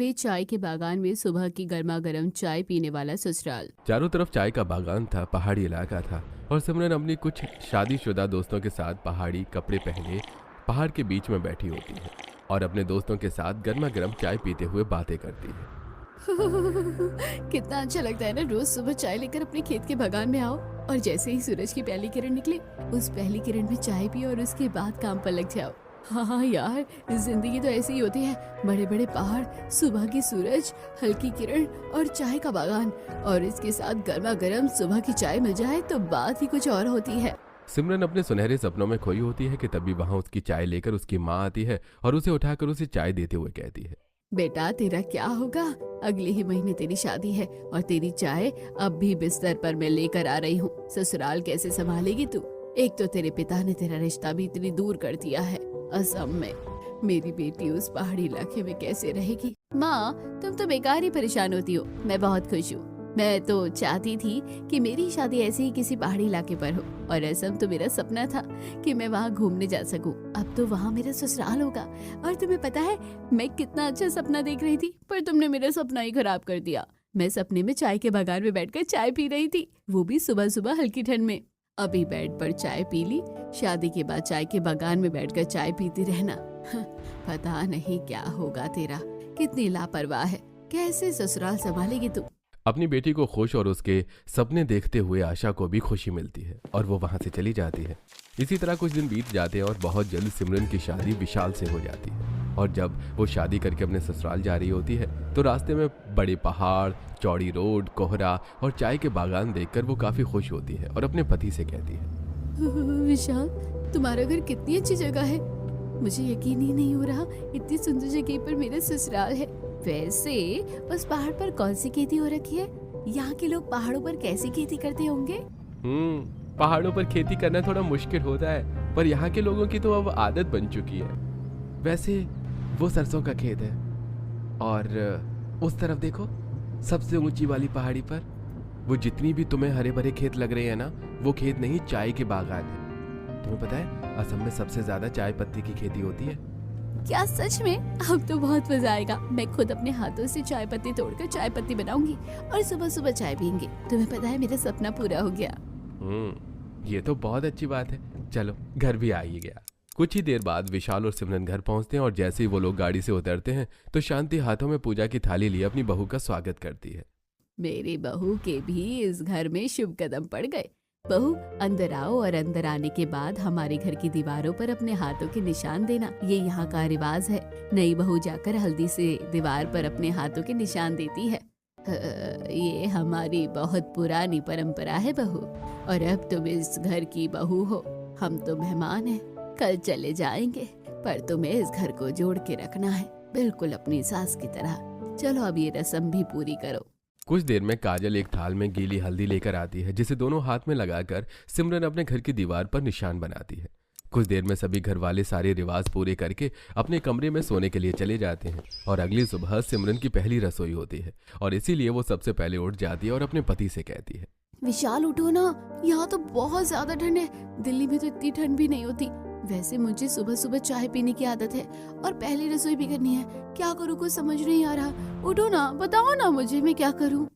में चाय के बागान में सुबह की गर्मा गर्म चाय पीने वाला ससुराल। चारों तरफ चाय का बागान था, पहाड़ी इलाका था और सिमरन अपनी कुछ शादीशुदा दोस्तों के साथ पहाड़ी कपड़े पहने पहाड़ के बीच में बैठी होती है और अपने दोस्तों के साथ गर्मा गर्म चाय पीते हुए बातें करती है। कितना अच्छा लगता है ना, रोज सुबह चाय लेकर अपने खेत के बागान में आओ और जैसे ही सूरज की पहली किरण निकले उस पहली किरण में चाय पियो और उसके बाद काम पर लग जाओ। हाँ यार, जिंदगी तो ऐसी ही होती है, बड़े बड़े पहाड़, सुबह की सूरज, हल्की किरण और चाय का बागान, और इसके साथ गर्मा गर्म सुबह की चाय मिल जाए तो बात ही कुछ और होती है। सिमरन अपने सुनहरे सपनों में खोई होती है कि तभी वहां उसकी चाय लेकर उसकी माँ आती है और उसे उठाकर उसे चाय देते हुए कहती है, बेटा तेरा क्या होगा, अगले ही महीने तेरी शादी है और तेरी चाय अब भी बिस्तर पर मैं लेकर आ रही हूँ। ससुराल कैसे संभालेगी तू? एक तो तेरे पिता ने तेरा रिश्ता भी इतनी दूर कर दिया है असम में, मेरी बेटी उस पहाड़ी इलाके में कैसे रहेगी? माँ तुम तो बेकार ही परेशान होती हो, मैं बहुत खुश हूँ। मैं तो चाहती थी कि मेरी शादी ऐसे ही किसी पहाड़ी इलाके पर हो और असम तो मेरा सपना था कि मैं वहाँ घूमने जा सकूं। अब तो वहाँ मेरा ससुराल होगा और तुम्हें पता है मैं कितना अच्छा सपना देख रही थी, पर तुमने मेरा सपना ही खराब कर दिया। मैं सपने में चाय के बागान में बैठकर चाय पी रही थी, वो भी सुबह सुबह हल्की ठंड में। अभी बेड पर चाय पी ली, शादी के बाद चाय के बागान में बैठकर चाय पीती रहना। पता नहीं क्या होगा तेरा, कितनी लापरवाह है, कैसे ससुराल संभालेगी तू? अपनी बेटी को खुश और उसके सपने देखते हुए आशा को भी खुशी मिलती है और वो वहां से चली जाती है। इसी तरह कुछ दिन बीत जाते हैं और बहुत जल्द सिमरन की शादी विशाल से हो जाती है। और जब वो शादी करके अपने ससुराल जा रही होती है तो रास्ते में बड़े पहाड़, चौड़ी रोड, कोहरा और चाय के बागान देखकर वो काफी खुश होती है और अपने पति से कहती है, विशाल तुम्हारा घर कितनी अच्छी जगह है, मुझे यकीन ही नहीं हो रहा इतनी सुंदर जगह पर मेरा ससुराल है। वैसे उस पहाड़ पर कौन सी खेती हो रखी है? यहाँ के लोग पहाड़ों पर कैसी खेती करते होंगे? पहाड़ों पर खेती करना थोड़ा मुश्किल होता है, पर यहाँ के लोगों की तो अब आदत बन चुकी है। वैसे वो सरसों का खेत है और उस तरफ देखो, सबसे ऊंची वाली पहाड़ी पर वो जितनी भी तुम्हें हरे भरे खेत लग रहे हैं ना, वो खेत नहीं, चाय के बागान है। तुम्हें पता है असम में सबसे ज्यादा चाय पत्ती की खेती होती है। क्या सच में? अब तो बहुत मजा आएगा, मैं खुद अपने हाथों से चाय पत्ती तोड़कर चाय पत्ती बनाऊंगी और सुबह सुबह चाय पीएंगे। तुम्हें पता है मेरा सपना पूरा हो गया। ये तो बहुत अच्छी बात है, चलो घर भी आ ही गया। कुछ ही देर बाद विशाल और सिमरन घर पहुंचते हैं और जैसे ही वो लोग गाड़ी से उतरते हैं तो शांति हाथों में पूजा की थाली लिए अपनी बहू का स्वागत करती है। मेरी बहू के भी इस घर में शुभ कदम पड़ गए। बहू अंदर आओ और अंदर आने के बाद हमारे घर की दीवारों पर अपने हाथों के निशान देना, ये यहाँ का रिवाज है। नई बहू जाकर हल्दी से दीवार पर अपने हाथों के निशान देती है। ये हमारी बहुत पुरानी परंपरा है बहू, और अब तुम इस घर की बहू हो, हम तो मेहमान हैं, कल चले जाएंगे, पर तुम्हें इस घर को जोड़ के रखना है, बिल्कुल अपनी सास की तरह। चलो अब ये रस्म भी पूरी करो। कुछ देर में काजल एक थाल में गीली हल्दी लेकर आती है, जिसे दोनों हाथ में लगाकर सिमरन अपने घर की दीवार पर निशान बनाती है। कुछ देर में सभी घर वाले सारे रिवाज पूरे करके अपने कमरे में सोने के लिए चले जाते हैं और अगली सुबह सिमरन की पहली रसोई होती है और इसीलिए वो सबसे पहले उठ जाती है और अपने पति से कहती है, विशाल उठो ना, यहाँ तो बहुत ज्यादा ठंड है, दिल्ली में तो इतनी ठंड भी नहीं होती। वैसे मुझे सुबह सुबह चाय पीने की आदत है और पहली रसोई भी करनी है, क्या करूँ कुछ समझ नहीं आ रहा। उठो ना, बताओ ना मुझे, मैं क्या करूँ?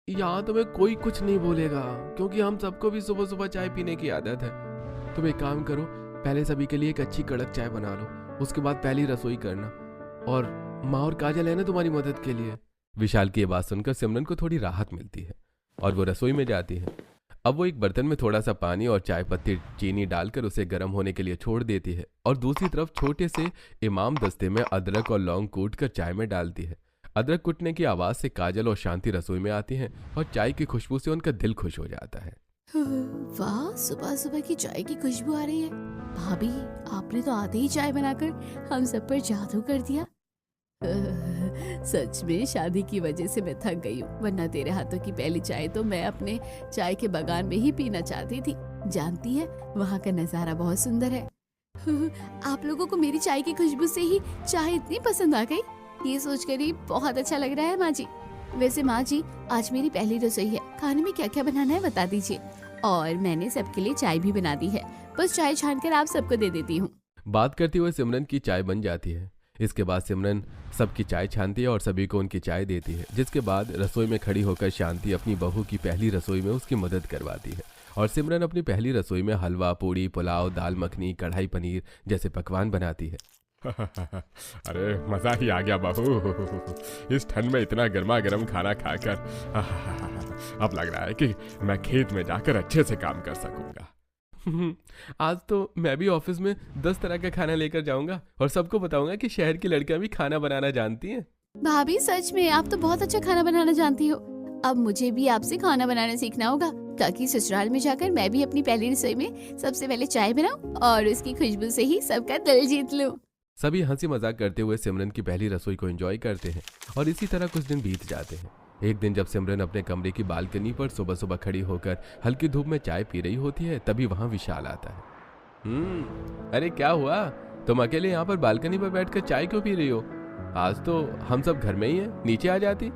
यहाँ तुम्हें कोई कुछ नहीं बोलेगा क्योंकि हम सबको भी सुबह सुबह चाय पीने की आदत है। तुम एक काम करो, पहले सभी के लिए एक अच्छी कड़क चाय बना लो, उसके बाद पहली रसोई करना, और माँ और काजल है ना तुम्हारी मदद के लिए। विशाल की ये बात सुनकर सिमरन को थोड़ी राहत मिलती है और वो रसोई में जाती है। अब वो एक बर्तन में थोड़ा सा पानी और चाय पत्ती चीनी डालकर उसे गर्म होने के लिए छोड़ देती है और दूसरी तरफ छोटे से इमाम दस्ते में अदरक और लौंग कूट कर चाय में डालती है। अदरक कुटने की आवाज से काजल और शांति रसोई में आती हैं और चाय की खुशबू से उनका दिल खुश हो जाता है। वाह, सुबह सुबह की चाय की खुशबू आ रही है। भाभी, आपने तो आते ही चाय बनाकर हम सब पर जादू कर दिया। सच में शादी की वजह से मैं थक गई हूँ, वरना तेरे हाथों की पहली चाय तो मैं अपने चाय के बागान में ही पीना चाहती थी। जानती है, वहाँ का नजारा बहुत सुंदर है। आप लोगों को मेरी चाय की खुशबू से ही चाय इतनी पसंद आ गई, ये सोचकर ही बहुत अच्छा लग रहा है माँ जी। वैसे माँ जी, आज मेरी पहली रसोई है, खाने में क्या क्या बनाना है बता दीजिए, और मैंने सबके लिए चाय भी बना दी है, बस चाय छानकर आप सबको दे देती हूँ। बात करते हुए सिमरन की चाय बन जाती है। इसके बाद सिमरन सबकी चाय छानती है और सभी को उनकी चाय देती है, जिसके बाद रसोई में खड़ी होकर शांति अपनी बहू की पहली रसोई में उसकी मदद करवाती है और सिमरन अपनी पहली रसोई में हलवा, पूड़ी, पुलाव, दाल मखनी, कढ़ाई पनीर जैसे पकवान बनाती है। अरे मजा ही आ गया बहू, इस ठंड में इतना गर्मा गर्म खाना खाकर अब लग रहा है कि मैं खेत में जाकर अच्छे से काम कर सकूंगा। आज तो मैं भी ऑफिस में 10 तरह का खाना लेकर जाऊंगा और सबको बताऊंगा कि शहर की लड़कियां भी खाना बनाना जानती हैं। भाभी सच में आप तो बहुत अच्छा खाना बनाना जानती हो। अब मुझे भी आपसे खाना बनाना सीखना होगा ताकि ससुराल में जाकर मैं भी अपनी पहली रसोई में सबसे पहले चाय बनाऊं और उसकी खुशबू से ही सबका दिल जीत लूं। सभी हंसी मजाक करते हुए सिमरन की पहली रसोई को एंजॉय करते हैं और इसी तरह कुछ दिन बीत जाते हैं। एक दिन जब सिमरन अपने कमरे की बालकनी पर सुबह सुबह खड़ी होकर हल्की धूप में चाय पी रही होती है, तभी वहां विशाल आता है। अरे क्या हुआ, तुम अकेले यहाँ पर बालकनी पर बैठकर चाय क्यों पी रही हो? आज तो हम सब घर में ही हैं, नीचे आ जाती।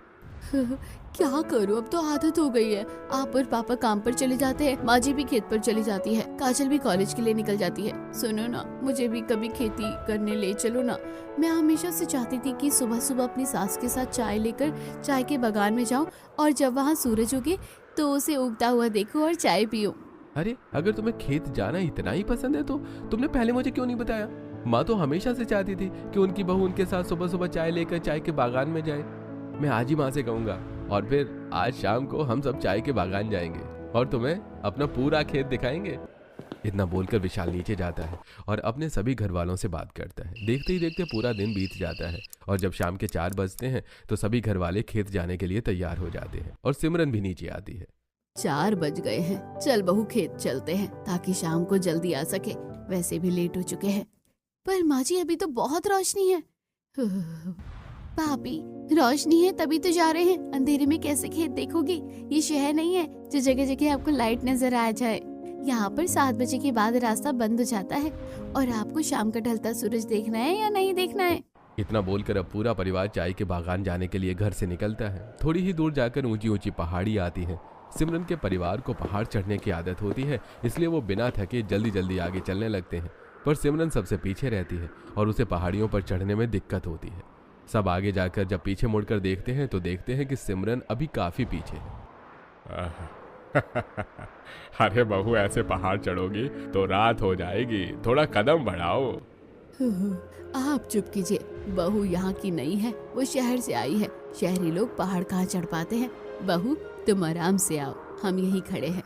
क्या करूं, अब तो आदत हो गई है। आप और पापा काम पर चले जाते हैं, माँ जी भी खेत पर चली जाती है, काजल भी कॉलेज के लिए निकल जाती है। सुनो ना, मुझे भी कभी खेती करने ले चलो ना। मैं हमेशा से चाहती थी कि सुबह सुबह अपनी सास के साथ चाय लेकर चाय के बागान में जाऊं और जब वहाँ सूरज उगे तो उसे उगता हुआ देखूं और चाय पीऊं। अरे अगर तुम्हें खेत जाना इतना ही पसंद है तो तुमने पहले मुझे क्यों नहीं बताया? माँ तो हमेशा से चाहती थी कि उनकी बहू उनके साथ सुबह सुबह चाय लेकर चाय के बागान में जाए। मैं आज ही माँ से कहूंगा और फिर आज शाम को हम सब चाय के बागान जाएंगे और तुम्हें अपना पूरा खेत दिखाएंगे। इतना बोलकर विशाल नीचे जाता है और अपने सभी घर वालों से बात करता है। देखते ही देखते पूरा दिन बीत जाता है और जब शाम के 4 बजते हैं तो सभी घर वाले खेत जाने के लिए तैयार हो जाते हैं और सिमरन भी नीचे आती है। 4 बज गए हैं, चल बहू खेत चलते हैं ताकि शाम को जल्दी आ सके। वैसे भी लेट हो चुके हैं। पर माँ जी अभी तो बहुत रोशनी है। भाभी रोशनी है तभी तो जा रहे हैं, अंधेरे में कैसे खेत देखोगी? ये शहर नहीं है जो जगह जगह आपको लाइट नजर आ जाए। यहाँ पर 7 बजे के बाद रास्ता बंद हो जाता है और आपको शाम का ढलता सूरज देखना है या नहीं देखना है। इतना बोलकर अब पूरा परिवार चाय के बागान जाने के लिए घर से निकलता है। थोड़ी ही दूर जाकर ऊंची ऊंची पहाड़ी आती है। सिमरन के परिवार को पहाड़ चढ़ने की आदत होती है, इसलिए वो बिना थके जल्दी जल्दी आगे चलने लगते हैं। पर सिमरन सबसे पीछे रहती है और उसे पहाड़ियों पर चढ़ने में दिक्कत होती है। सब आगे जाकर जब पीछे मुड़कर देखते हैं तो देखते हैं कि सिमरन अभी काफी पीछे है। अरे बहू, ऐसे पहाड़ चढ़ोगी तो रात हो जाएगी, थोड़ा कदम बढ़ाओ। आप चुप कीजिए, बहू यहाँ की नहीं है, वो शहर से आई है। शहरी लोग पहाड़ कहाँ चढ़ पाते हैं। बहू तुम आराम से आओ, हम यहीं खड़े हैं।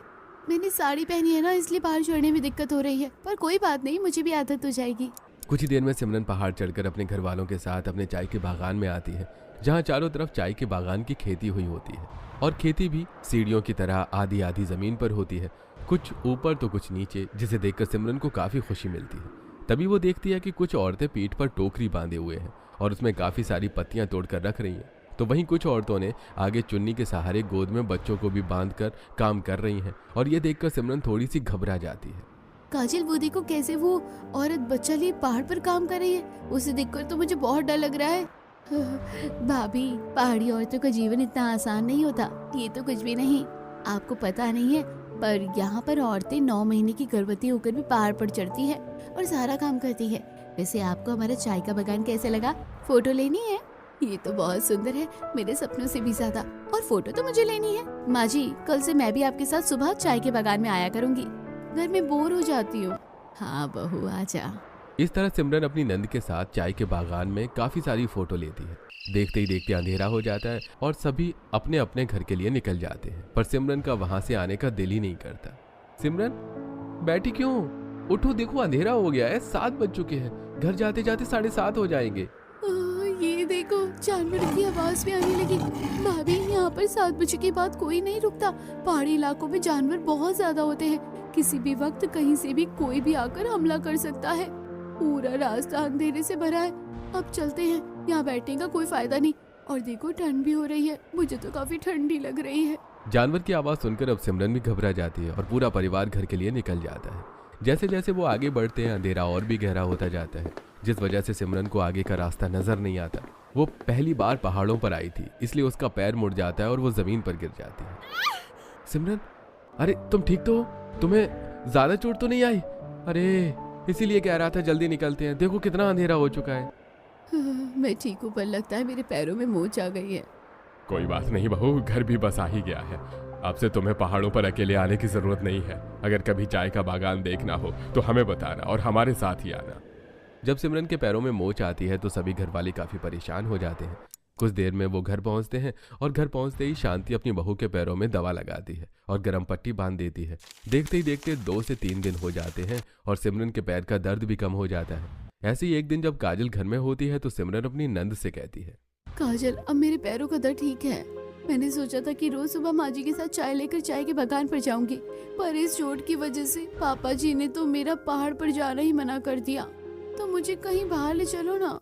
मैंने साड़ी पहनी है ना, इसलिए पहाड़ चढ़ने में दिक्कत हो रही है, पर कोई बात नहीं, मुझे भी आदत हो जाएगी। कुछ ही देर में सिमरन पहाड़ चढ़कर अपने घर वालों के साथ अपने चाय के बागान में आती है, जहाँ चारों तरफ चाय के बागान की खेती हुई होती है और खेती भी सीढ़ियों की तरह आधी आधी जमीन पर होती है, कुछ ऊपर तो कुछ नीचे, जिसे देखकर सिमरन को काफी खुशी मिलती है। तभी वो देखती है कि कुछ औरतें पीठ पर टोकरी बांधे हुए हैं और उसमें काफी सारी पत्तियां तोड़कर रख रही हैं। तो वहीं कुछ औरतों ने आगे चुन्नी के सहारे गोद में बच्चों को भी बांधकर काम कर रही हैं और ये देखकर सिमरन थोड़ी सी घबरा जाती है। काजल वो देखो कैसे वो औरत बच्चा लिए पहाड़ पर काम कर रही है, उसे देखकर तो मुझे बहुत डर लग रहा है। भाभी पहाड़ी औरतों का जीवन इतना आसान नहीं होता, ये तो कुछ भी नहीं, आपको पता नहीं है, पर यहाँ पर औरतें 9 महीने की गर्भवती होकर भी पहाड़ पर चढ़ती है और सारा काम करती है। वैसे आपको हमारा चाय का बागान कैसे लगा? फोटो लेनी है? ये तो बहुत सुंदर है, मेरे सपनों से भी ज्यादा, और फोटो तो मुझे लेनी है। माँ जी कल से मैं भी आपके साथ सुबह चाय के बागान में आया करूंगी, घर में बोर हो जाती हूँ। हाँ बहू आजा। इस तरह सिमरन अपनी नंद के साथ चाय के बागान में काफी सारी फोटो लेती है। देखते ही देखते अंधेरा हो जाता है और सभी अपने अपने घर के लिए निकल जाते हैं, पर सिमरन का वहां से आने का दिल ही नहीं करता। सिमरन बैठी क्यों? उठो, देखो अंधेरा हो गया है, 7 बज चुके हैं, घर जाते जाते 7:30 हो जाएंगे। ये देखो जानवर की आवाज भी आने लगी। भाभी यहाँ पर 7 बजे के बाद कोई नहीं रुकता, पहाड़ी इलाकों में जानवर बहुत ज्यादा होते हैं, किसी भी वक्त कहीं से भी कोई भी आकर हमला कर सकता है। पूरा रास्ता अंधेरे से भरा है, अब चलते हैं, यहाँ बैठने का कोई फायदा नहीं। और देखो ठंड भी हो रही है, मुझे तो काफी ठंडी लग रही है। जानवर की आवाज सुनकर अब सिमरन भी घबरा जाती है और पूरा परिवार घर के लिए निकल जाता है। जैसे जैसे वो आगे बढ़ते हैं अंधेरा और भी गहरा होता जाता है, जिस वजह से सिमरन को आगे का रास्ता नजर नहीं आता। वो पहली बार पहाड़ों पर आई थी, इसलिए उसका पैर मुड़ जाता है और वो जमीन पर गिर जाती है। सिमरन, अरे तुम ठीक तो हो? तुम्हें ज्यादा चोट तो नहीं आई? अरे इसीलिए कह रहा था जल्दी निकलते हैं, देखो कितना अंधेरा हो चुका है। मैं ठीक हूँ, पर लगता है मेरे पैरों में मोच आ गई है। कोई बात नहीं बहू, घर भी बस आ ही गया है। अब से तुम्हें पहाड़ों पर अकेले आने की जरूरत नहीं है। अगर कभी चाय का बागान देखना हो तो हमें बताना और हमारे साथ ही आना। जब सिमरन के पैरों में मोच आती है तो सभी घर वाले काफी परेशान हो जाते हैं। कुछ देर में वो घर पहुंचते हैं और घर पहुंचते ही शांति अपनी बहू के पैरों में दवा लगाती है और गर्म पट्टी बांध देती है। देखते ही देखते 2 से 3 दिन हो जाते हैं और सिमरन के पैर का दर्द भी कम हो जाता है। ऐसे ही एक दिन जब काजल घर में होती है तो सिमरन अपनी नंद से कहती है, काजल, अब मेरे पैरों का दर्द ठीक है। मैंने सोचा था कि रोज सुबह माँ जी के साथ चाय लेकर चाय के बागान पर जाऊंगी, पर इस चोट की वजह से पापा जी ने तो मेरा पहाड़ पर जाना ही मना कर दिया। तो मुझे कहीं बाहर ले चलो ना।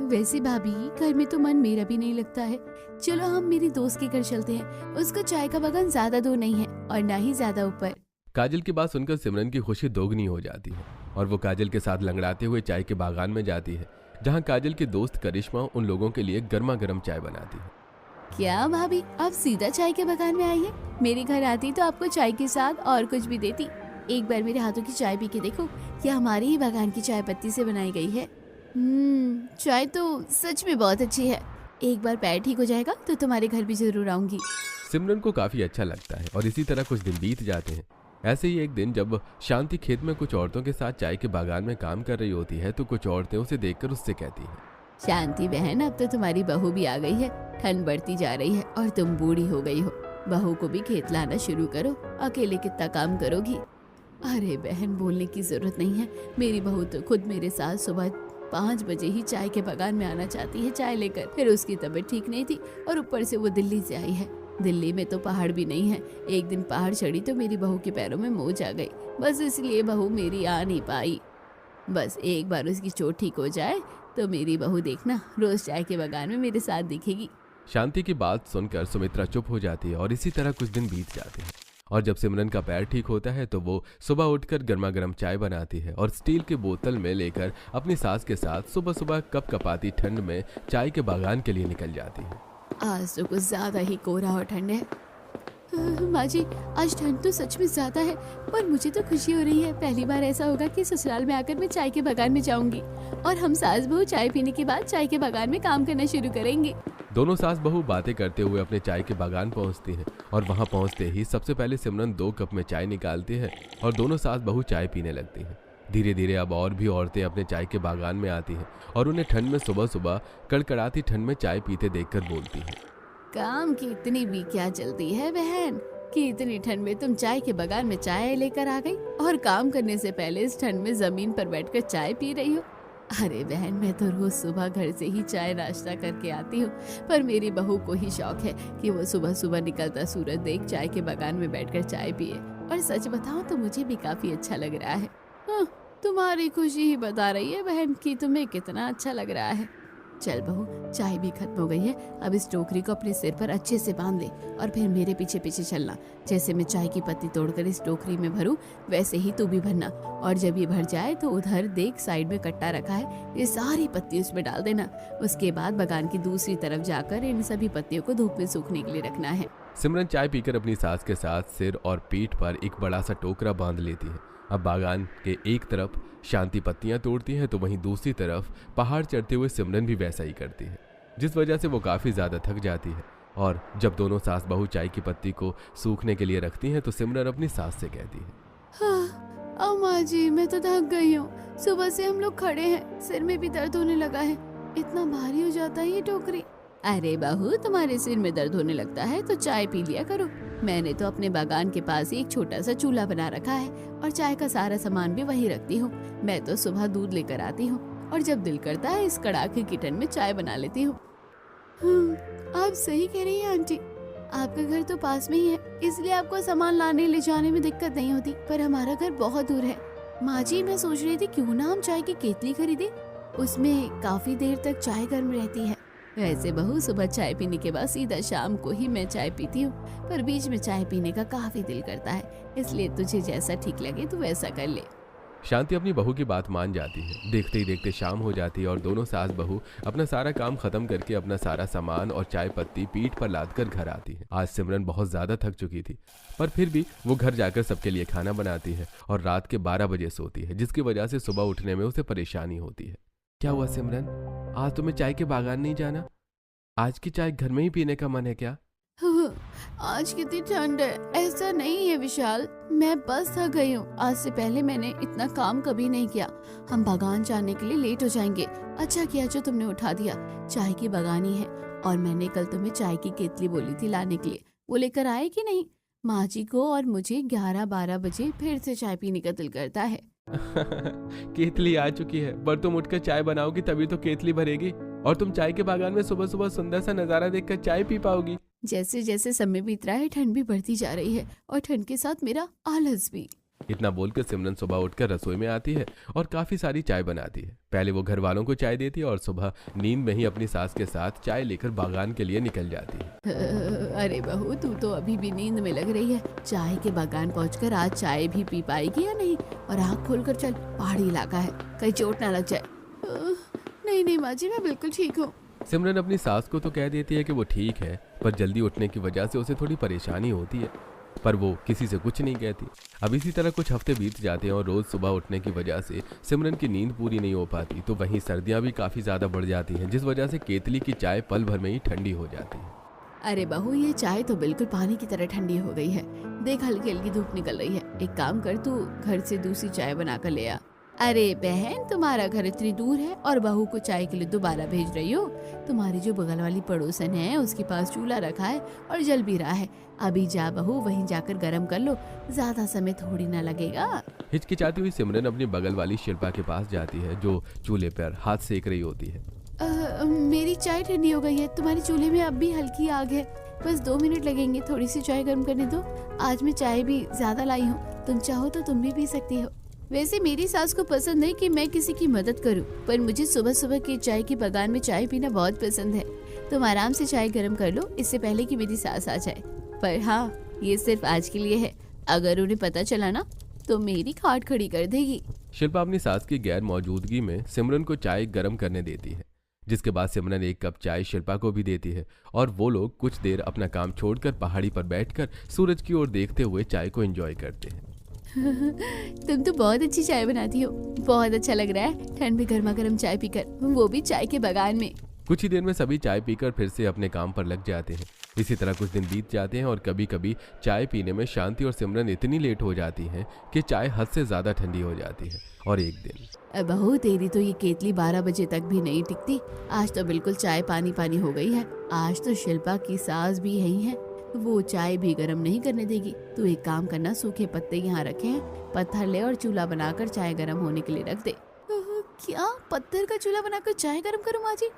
वैसे भाभी, घर में तो मन मेरा भी नहीं लगता है। चलो हम मेरी दोस्त के घर चलते हैं। उसका चाय का बागान ज्यादा दूर नहीं है और ना ही ज्यादा ऊपर। काजल की बात सुनकर सिमरन की खुशी दोगुनी हो जाती है और वो काजल के साथ लंगड़ाते हुए चाय के बागान में जाती है, जहाँ काजल की दोस्त करिश्मा उन लोगों के लिए गर्मा गर्म चाय बनाती है। क्या भाभी, आप सीधा चाय के बागान में आई है? मेरे घर आती तो आपको चाय के साथ और कुछ भी देती। एक बार मेरे हाथों की चाय पी के देखो, क्या हमारे ही बागान की चाय पत्ती से बनाई गई है। चाय तो सच में बहुत अच्छी है। एक बार पैर ठीक हो जाएगा तो तुम्हारे घर भी जरूर आऊंगी। सिमरन को काफी अच्छा लगता है और इसी तरह कुछ दिन बीत जाते हैं। ऐसे ही एक दिन जब शांति खेत में कुछ औरतों के साथ चाय के बागान में काम कर रही होती है तो कुछ औरतें उसे देखकर उससे कहती हैं, शांति बहन, अब तो तुम्हारी बहू भी आ गई है। ठंड बढ़ती जा रही है और तुम बूढ़ी हो गई हो। बहू को भी खेत लाना शुरू करो, अकेले कितना काम करोगी। अरे बहन, बोलने की जरूरत नहीं है। मेरी बहू तो खुद मेरे साथ सुबह 5 बजे ही चाय के बागान में आना चाहती है चाय लेकर। फिर उसकी तबीयत ठीक नहीं थी और ऊपर से वो दिल्ली से आई है। दिल्ली में तो पहाड़ भी नहीं है। एक दिन पहाड़ चढ़ी तो मेरी बहू के पैरों में मोच आ गई। बस इसलिए बहू मेरी आ नहीं पाई। बस एक बार उसकी चोट ठीक हो जाए तो मेरी बहू देखना रोज चाय के बागान में मेरे साथ दिखेगी। शांति की बात सुनकर सुमित्रा चुप हो जाती है और इसी तरह कुछ दिन बीत जाते हैं। और जब सिमरन का पैर ठीक होता है तो वो सुबह उठकर गर्मा गर्म चाय बनाती है और स्टील की बोतल में लेकर अपनी सास के साथ सुबह सुबह कपकपाती ठंड में चाय के बागान के लिए निकल जाती है। आज तो कुछ ज्यादा ही कोहरा और ठंड है। माँ जी, आज ठंड तो सच में ज्यादा है, पर मुझे तो खुशी हो रही है। पहली बार ऐसा होगा कि ससुराल में आकर मैं चाय के बागान में जाऊंगी और हम सास बहू चाय पीने के बाद चाय के बागान में काम करना शुरू करेंगे। दोनों सास बहू बातें करते हुए अपने चाय के बागान पहुंचती हैं और वहां पहुंचते ही सबसे पहले सिमरन 2 कप में चाय निकालती है और दोनों सास बहू चाय पीने लगती हैं। धीरे धीरे अब और भी औरतें अपने चाय के बागान में आती हैं और उन्हें ठंड में सुबह सुबह कड़कड़ाती ठंड में चाय पीते देखकर बोलती हैं, काम की इतनी भी क्या जल्दी है बहन, कि इतनी ठंड में तुम चाय के बागान में चाय लेकर आ गई और काम करने से पहले इस ठंड में जमीन पर बैठकर चाय पी रही हो। अरे बहन, मैं तो रोज सुबह घर से ही चाय नाश्ता करके आती हूँ, पर मेरी बहू को ही शौक है कि वो सुबह सुबह निकलता सूरज देख चाय के बागान में बैठकर चाय पिए। और सच बताऊं तो मुझे भी काफी अच्छा लग रहा है। तुम्हारी खुशी ही बता रही है बहन कि तुम्हें कितना अच्छा लग रहा है। चल बहू, चाय भी खत्म हो गई है। अब इस टोकरी को अपने सिर पर अच्छे से बांध ले और फिर मेरे पीछे पीछे चलना। जैसे मैं चाय की पत्ती तोड़कर इस टोकरी में भरूं, वैसे ही तू भी भरना। और जब ये भर जाए तो उधर देख, साइड में कट्टा रखा है, ये सारी पत्ती उसमें डाल देना। उसके बाद बागान की दूसरी तरफ जाकर इन सभी पत्तियों को धूप में सूखने के लिए रखना है। सिमरन चाय पीकर अपनी सास के साथ सिर और पीठ पर एक बड़ा सा टोकरा बांध लेती है। अब बागान के एक तरफ शांति पत्तियां तोड़ती है तो वहीं दूसरी तरफ पहाड़ चढ़ते हुए सिमरन भी वैसा ही करती है, जिस वजह से वो काफी ज्यादा थक जाती है। और जब दोनों सास बहू चाय की पत्ती को सूखने के लिए रखती हैं तो सिमरन अपनी सास से कहती है, हाँ अम्मा जी, मैं तो थक गई हूँ। सुबह से हम लोग खड़े हैं, सिर में भी दर्द होने लगा है। इतना भारी हो जाता है ये टोकरी। अरे बहू, तुम्हारे सिर में दर्द होने लगता है तो चाय पी लिया करो। मैंने तो अपने बागान के पास ही एक छोटा सा चूल्हा बना रखा है और चाय का सारा सामान भी वहीं रखती हूँ। मैं तो सुबह दूध लेकर आती हूँ और जब दिल करता है इस कड़ाके की ठंड में चाय बना लेती हूँ। आप सही कह रही हैं आंटी। आपका घर तो पास में ही है, इसलिए आपको सामान लाने ले जाने में दिक्कत नहीं होती, पर हमारा घर बहुत दूर है। माँ जी, मैं सोच रही थी क्यों ना हम चाय की केतली खरीदे, उसमें काफी देर तक चाय गर्म रहती है। वैसे बहू, सुबह चाय पीने के बाद सीधा शाम को ही मैं चाय पीती हूँ, पर बीच में चाय पीने का काफी दिल करता है, इसलिए तुझे जैसा ठीक लगे तू वैसा कर ले। शांति अपनी बहू की बात मान जाती है। देखते ही देखते शाम हो जाती है और दोनों सास बहू अपना सारा काम खत्म करके अपना सारा सामान और चाय पत्ती पीठ पर लादकर घर आती है। आज सिमरन बहुत ज्यादा थक चुकी थी, पर फिर भी वो घर जाकर सबके लिए खाना बनाती है और रात के 12 बजे सोती है, जिसकी वजह से सुबह उठने में उसे परेशानी होती है। क्या हुआ सिमरन, आज तुम्हें चाय के बागान नहीं जाना? आज की चाय घर में ही पीने का मन है क्या? आज कितनी ठंड है। ऐसा नहीं है विशाल, मैं बस थक गई हूँ। आज से पहले मैंने इतना काम कभी नहीं किया। हम बागान जाने के लिए लेट हो जाएंगे। अच्छा किया जो तुमने उठा दिया। चाय की बागानी है और मैंने कल तुम्हें चाय की केतली बोली थी लाने के लिए, वो लेकर आए कि नहीं? माँ जी को और मुझे 11-12 बजे फिर से चाय पीने का दिल करता है। केतली आ चुकी है, पर तुम उठकर चाय बनाओगी तभी तो केतली भरेगी, और तुम चाय के बागान में सुबह सुबह सुंदर सा नजारा देखकर चाय पी पाओगी। जैसे जैसे समय बीत रहा है ठंड भी बढ़ती जा रही है और ठंड के साथ मेरा आलस भी। इतना बोलकर सिमरन सुबह उठकर रसोई में आती है और काफी सारी चाय बनाती है। पहले वो घर वालों को चाय देती है और सुबह नींद में ही अपनी सास के साथ चाय लेकर बागान के लिए निकल जाती है। अरे बहू, तू तो अभी भी नींद में लग रही है। चाय के बागान पहुंचकर आज चाय भी पी पाएगी या नहीं? और आँख खोलकर चल, पहाड़ी इलाका है, कहीं चोट ना लग जाए। नहीं नहीं माँ जी, मैं बिल्कुल ठीक हूँ। सिमरन अपनी सास को तो कह देती है कि वो ठीक है, पर जल्दी उठने की वजह से उसे थोड़ी परेशानी होती है, पर वो किसी से कुछ नहीं कहती। अब इसी तरह कुछ हफ्ते बीत जाते हैं और रोज सुबह उठने की वजह से सिमरन की नींद पूरी नहीं हो पाती। तो वहीं सर्दियां भी काफी ज्यादा बढ़ जाती हैं, जिस वजह से केतली की चाय पल भर में ही ठंडी हो जाती है। अरे बहू, ये चाय तो बिल्कुल पानी की तरह ठंडी हो गई है। देख, हल्की हल्की धूप निकल रही है। एक काम कर, तू घर से दूसरी चाय बना कर ले आ। अरे बहन, तुम्हारा घर इतनी दूर है और बहू को चाय के लिए दोबारा भेज रही हो? तुम्हारी जो बगल वाली पड़ोसन है उसके पास चूल्हा रखा है और जल भी रहा है। अभी जा बहू, वहीं जाकर गरम कर लो, ज्यादा समय थोड़ी ना लगेगा। हिचकिचाती हुई सिमरन अपनी बगल वाली शिल्पा के पास जाती है, जो चूल्हे पर हाथ सेक रही होती है। मेरी चाय ठंडी हो गई है। तुम्हारे चूल्हे में अब भी हल्की आग है। बस 2 मिनट लगेंगे, थोड़ी सी चाय गर्म करने दो। आज मैं चाय भी ज्यादा लाई हूँ, तुम चाहो तो तुम भी पी सकती हो। वैसे मेरी सास को पसंद है कि मैं किसी की मदद करूं, पर मुझे सुबह सुबह की चाय की बागान में चाय पीना बहुत पसंद है। तुम आराम से चाय गर्म कर लो, इससे पहले कि मेरी सास आ जाए। पर हाँ, ये सिर्फ आज के लिए है। अगर उन्हें पता चला ना तो मेरी खाट खड़ी कर देगी। शिल्पा अपनी सास की गैर मौजूदगी में सिमरन को चाय गर्म करने देती है, जिसके बाद सिमरन एक कप चाय शिल्पा को भी देती है और वो लोग कुछ देर अपना काम छोड़कर पहाड़ी पर बैठकर सूरज की ओर देखते हुए चाय को एंजॉय करते हैं। तुम तो बहुत अच्छी चाय बनाती हो। बहुत अच्छा लग रहा है ठंड में गर्मा गर्म चाय पीकर, वो भी चाय के बागान में। कुछ ही देर में सभी चाय पीकर फिर से अपने काम पर लग जाते हैं। इसी तरह कुछ दिन बीत जाते हैं और कभी कभी चाय पीने में शांति और सिमरन इतनी लेट हो जाती हैं कि चाय हद से ज्यादा ठंडी हो जाती है। और एक दिन, बहू, तेरी तो ये केतली 12 बजे तक भी नहीं टिकती। आज तो बिल्कुल चाय पानी पानी हो गई है। आज तो शिल्पा की सास भी यही है, वो चाय भी गर्म नहीं करने देगी। तू एक काम करना, सूखे पत्ते यहाँ रखे हैं, पत्थर ले और चूल्हा बनाकर चाय गर्म होने के लिए रख दे। क्या पत्थर का चूल्हा बनाकर चाय गर्म करूँ माँ जी?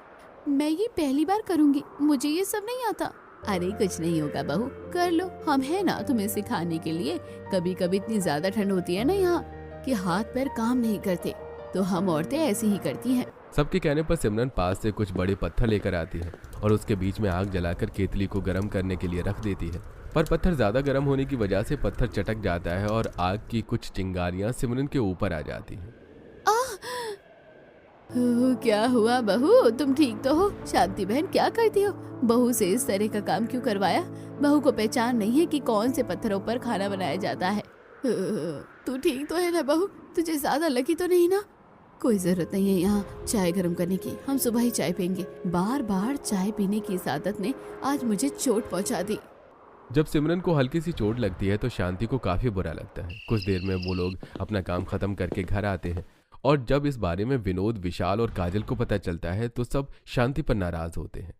मैं ये पहली बार करूँगी, मुझे ये सब नहीं आता। अरे कुछ नहीं होगा बहू, कर लो, हम है ना तुम्हें सिखाने के लिए। कभी कभी इतनी ज्यादा ठंड होती है ना यहाँ कि हाथ पैर काम नहीं करते, तो हम औरतें ऐसी ही करती हैं। सबके कहने पर सिमरन पास से कुछ बड़े पत्थर लेकर आती है और उसके बीच में आग जलाकर केतली को गर्म करने के लिए रख देती है। पर पत्थर ज्यादा गर्म होने की वजह से पत्थर चटक जाता है और आग की कुछ चिंगारियां सिमरन के ऊपर आ जाती हैं। क्या हुआ बहू, तुम ठीक तो हो? शांति बहन, क्या करती हो? बहू से इस तरह का काम क्यों करवाया? बहू को पहचान नहीं है कि कौन से पत्थरों पर खाना बनाया जाता है। तू ठीक तो है ना बहू? तुझे ज्यादा लगी तो नहीं ना? कोई जरूरत नहीं है यहाँ चाय गर्म करने की, हम सुबह ही चाय पियेंगे। बार बार चाय पीने की इस आदत ने आज मुझे चोट पहुँचा दी। जब सिमरन को हल्की सी चोट लगती है तो शांति को काफी बुरा लगता है। कुछ देर में वो लोग अपना काम खत्म करके घर आते हैं और जब इस बारे में विनोद, विशाल और काजल को पता चलता है तो सब शांति पर नाराज होते हैं।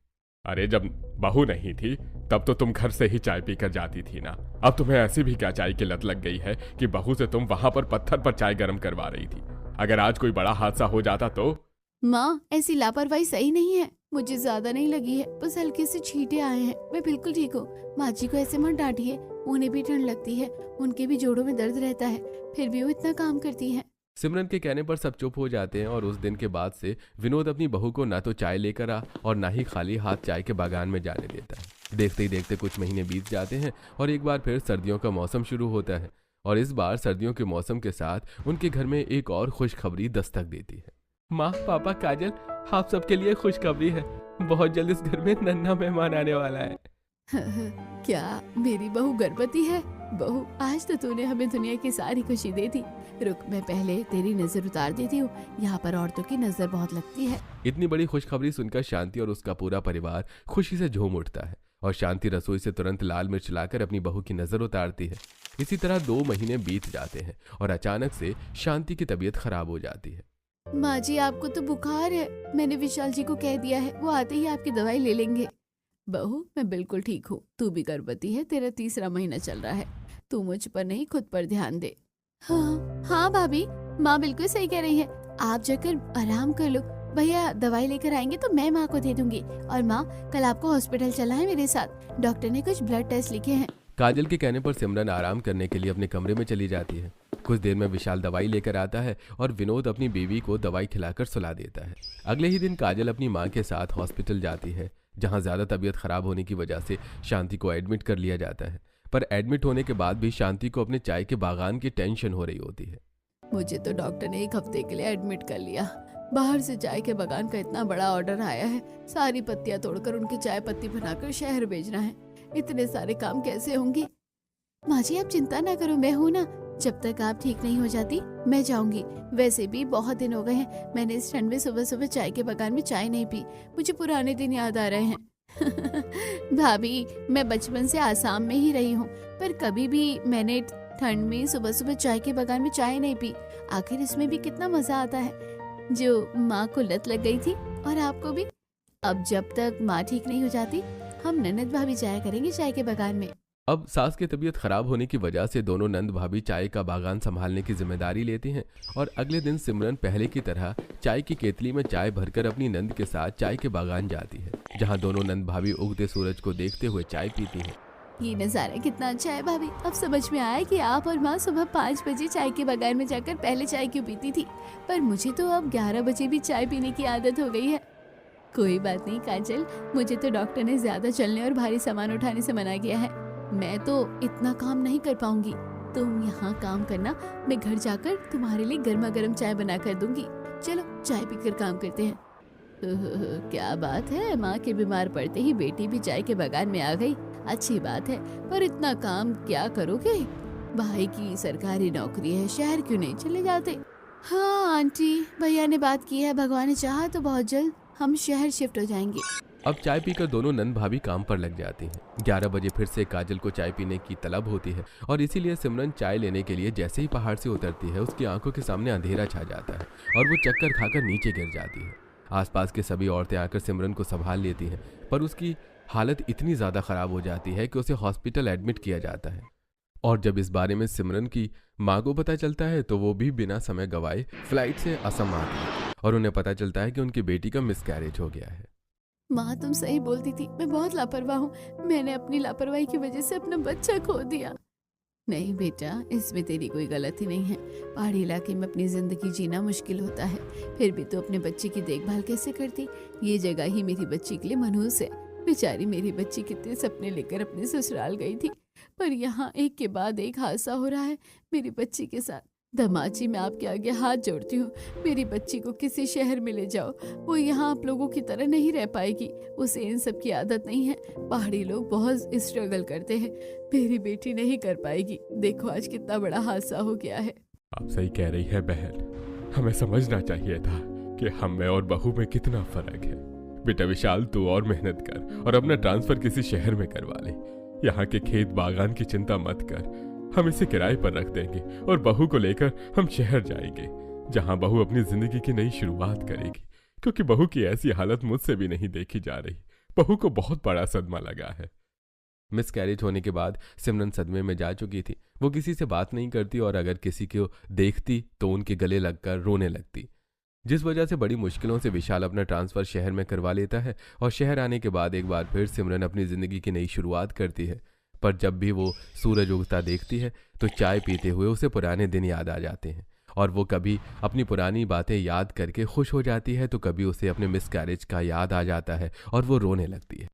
अरे जब बहू नहीं थी तब तो तुम घर से ही चाय पीकर जाती थी ना। अब तुम्हें ऐसी भी क्या चाय की लत लग गई है कि बहू से तुम वहां पर पत्थर पर चाय गर्म करवा रही थी? अगर आज कोई बड़ा हादसा हो जाता तो? माँ, ऐसी लापरवाही सही नहीं है। मुझे ज्यादा नहीं लगी है, बस हल्के से छींटे आए हैं। मैं बिल्कुल ठीक हूँ। माँ जी को ऐसे मत डांटिए, उन्हें भी ठंड लगती है, उनके भी जोड़ों में दर्द रहता है, फिर भी वो इतना काम करती है। सिमरन के कहने पर सब चुप हो जाते हैं और उस दिन के बाद से विनोद अपनी बहू को ना तो चाय लेकर आ और ना ही खाली हाथ चाय के बागान में जाने देता है। देखते ही देखते कुछ महीने बीत जाते हैं और एक बार फिर सर्दियों का मौसम शुरू होता है और इस बार सर्दियों के मौसम के साथ उनके घर में एक और खुशखबरी दस्तक देती है। माँ, पापा, काजल, आप सबके लिए खुशखबरी है। बहुत जल्द इस घर में नन्हा मेहमान आने वाला है। क्या मेरी बहू गर्भवती है? बहू, आज तो तूने हमें दुनिया की सारी खुशी दे दी। रुक, मैं पहले तेरी नजर उतार देती हूँ, यहाँ पर औरतों की नजर बहुत लगती है। इतनी बड़ी खुशखबरी सुनकर शांति और उसका पूरा परिवार खुशी से झूम उठता है और शांति रसोई से तुरंत लाल मिर्च लाकर अपनी बहू की नजर उतारती है। इसी तरह 2 महीने बीत जाते हैं और अचानक से शांति की तबीयत खराब हो जाती है। माँ जी, आपको तो बुखार है। मैंने विशाल जी को कह दिया है, वो आते ही आपकी दवाई ले लेंगे। बहू, मैं बिल्कुल ठीक हूँ। तू भी गर्भवती है, तेरा 3रा महीना चल रहा है। तू मुझ पर नहीं, खुद पर ध्यान दे। हाँ हाँ भाभी, माँ बिल्कुल सही कह रही है। आप जाकर आराम कर लो। भैया दवाई लेकर आएंगे तो मैं माँ को दे दूंगी। और माँ, कल आपको हॉस्पिटल चला है मेरे साथ। डॉक्टर ने कुछ ब्लड टेस्ट लिखे हैं। काजल के कहने पर सिमरन आराम करने के लिए अपने कमरे में चली जाती है। कुछ देर में विशाल दवाई लेकर आता है और विनोद अपनी बीवी को दवाई खिलाकर सुला देता है। अगले ही दिन काजल अपनी माँ के साथ हॉस्पिटल जाती है, जहाँ ज्यादा तबीयत खराब होने की वजह से शांति को एडमिट कर लिया जाता है। पर एडमिट होने के बाद भी शांति को अपने चाय के बागान की टेंशन हो रही होती है। मुझे तो डॉक्टर ने 1 हफ्ते के लिए एडमिट कर लिया। बाहर से चाय के बागान का इतना बड़ा ऑर्डर आया है। सारी पत्तियां तोड़कर उनकी चाय पत्ती बनाकर शहर भेजना है। इतने सारे काम कैसे होंगे? माँ जी, आप चिंता ना करो, मैं हूँ ना। जब तक आप ठीक नहीं हो जाती मैं जाऊंगी। वैसे भी बहुत दिन हो गए हैं, मैंने इस ठंड में सुबह सुबह चाय के बागान में चाय नहीं पी। मुझे पुराने दिन याद आ रहे हैं। भाभी, मैं बचपन से आसाम में ही रही हूँ, पर कभी भी मैंने ठंड में सुबह सुबह चाय के बागान में चाय नहीं पी। आखिर इसमें भी कितना मजा आता है। जो माँ को लत लग गई थी, और आपको भी। अब जब तक माँ ठीक नहीं हो जाती, हम ननद भाभी जाया करेंगे चाय के बागान में। अब सास की तबीयत खराब होने की वजह से दोनों नंद भाभी चाय का बागान संभालने की जिम्मेदारी लेती हैं और अगले दिन सिमरन पहले की तरह चाय की केतली में चाय भरकर अपनी नंद के साथ चाय के बागान जाती है, जहां दोनों नंद भाभी उगते सूरज को देखते हुए चाय पीती हैं। ये नजारा कितना अच्छा है भाभी। अब समझ में आया कि आप और माँ सुबह 5 बजे चाय के बागान में जाकर पहले चाय क्यों पीती थी। पर मुझे तो अब 11 बजे भी चाय पीने की आदत हो गई है। कोई बात नहीं काजल, मुझे तो डॉक्टर ने ज्यादा चलने और भारी सामान उठाने से मना किया है। मैं तो इतना काम नहीं कर पाऊंगी। तुम यहाँ काम करना, मैं घर जाकर तुम्हारे लिए गर्मा गर्म चाय बना कर दूंगी। चलो चाय पीकर काम करते हैं। क्या बात है, माँ के बीमार पड़ते ही बेटी भी चाय के बागान में आ गई। अच्छी बात है, पर इतना काम क्या करोगे? भाई की सरकारी नौकरी है, शहर क्यों नहीं चले जाते? हाँ आंटी, भैया ने बात की है, भगवान ने चाहा तो बहुत जल्द हम शहर शिफ्ट हो जाएंगे। अब चाय पीकर दोनों नंद भाभी काम पर लग जाती हैं। 11 बजे फिर से काजल को चाय पीने की तलब होती है और इसीलिए सिमरन चाय लेने के लिए जैसे ही पहाड़ से उतरती है, उसकी आंखों के सामने अंधेरा छा जाता है और वो चक्कर खाकर नीचे गिर जाती है। आसपास के सभी औरतें आकर सिमरन को संभाल लेती हैं, पर उसकी हालत इतनी ज़्यादा ख़राब हो जाती है कि उसे हॉस्पिटल एडमिट किया जाता है। और जब इस बारे में सिमरन की माँ को पता चलता है तो वो भी बिना समय गवाए फ्लाइट से असम आती है और उन्हें पता चलता है कि उनकी बेटी का मिसकैरेज हो गया है। माँ, तुम सही बोलती थी, मैं बहुत लापरवाह हूँ। मैंने अपनी लापरवाही की वजह से अपना बच्चा खो दिया। नहीं बेटा, इसमें तेरी कोई गलती नहीं है। पहाड़ी इलाके में अपनी जिंदगी जीना मुश्किल होता है, फिर भी तो अपने बच्चे की देखभाल कैसे करती। ये जगह ही मेरी बच्ची के लिए मनहूस है। बेचारी मेरी बच्ची कितने सपने लेकर अपने ससुराल गई थी, पर यहाँ एक के बाद एक हादसा हो रहा है मेरी बच्ची के साथ। दमाची, मैं आपके आगे हाथ जोड़ती हूँ, मेरी बच्ची को किसी शहर में ले जाओ। वो यहाँ आप लोगों की तरह नहीं रह पाएगी। उसे इन सब की आदत नहीं है। पहाड़ी लोग बहुत स्ट्रगल करते हैं, मेरी बेटी नहीं कर पाएगी। देखो आज कितना बड़ा हादसा हो गया है। आप सही कह रही है बहन, हमें समझना चाहिए था कि हम में और बहू में कितना फर्क है। बेटा विशाल, तू और मेहनत कर और अपना ट्रांसफर किसी शहर में करवा ले। यहाँ के खेत बागान की चिंता मत कर, हम इसे किराए पर रख देंगे और बहू को लेकर हम शहर जाएंगे, जहां बहू अपनी जिंदगी की नई शुरुआत करेगी। क्योंकि बहू की ऐसी हालत मुझसे भी नहीं देखी जा रही। बहू को बहुत बड़ा सदमा लगा है। मिसकैरेज होने के बाद सिमरन सदमे में जा चुकी थी। वो किसी से बात नहीं करती और अगर किसी को देखती तो उनके गले लगकर रोने लगती, जिस वजह से बड़ी मुश्किलों से विशाल अपना ट्रांसफर शहर में करवा लेता है और शहर आने के बाद एक बार फिर सिमरन अपनी जिंदगी की नई शुरुआत करती है। पर जब भी वो सूरज उगता देखती है तो चाय पीते हुए उसे पुराने दिन याद आ जाते हैं और वो कभी अपनी पुरानी बातें याद करके खुश हो जाती है तो कभी उसे अपने मिसकैरेज का याद आ जाता है और वो रोने लगती है।